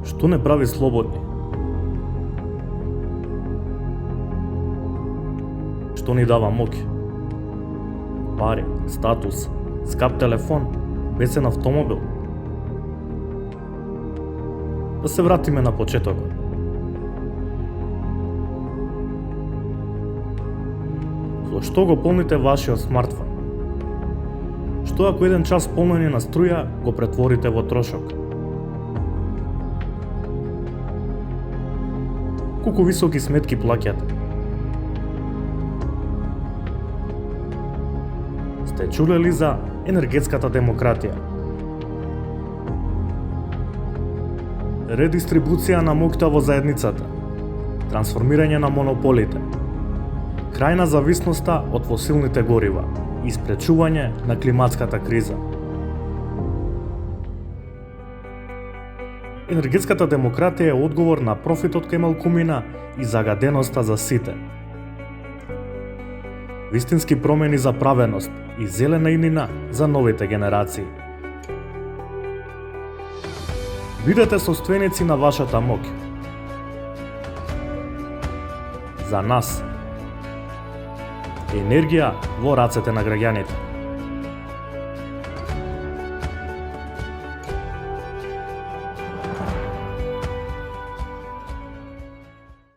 Што не прави слободни? Што ни дава моќ? Пари, статус, скап телефон, бесен автомобил. Да се вратиме на почетокот. Со што го полните вашиот смартфон? Што ако еден час полнење на струја го претворите во трошок? Колку високи сметки плаќате? Сте чулели за енергетската демократија? Редистрибуција на моќта во заедницата, трансформирање на монополите, крај на зависноста од фосилните горива и спречување на климатската криза. Енергетската демократија е одговор на профитот кај малкумина и загаденоста за сите. Вистински промени за праведност и зелена иднина за новите генерации. Бидете соственици на вашата моќ. За нас. Енергија во рацете на граѓаните.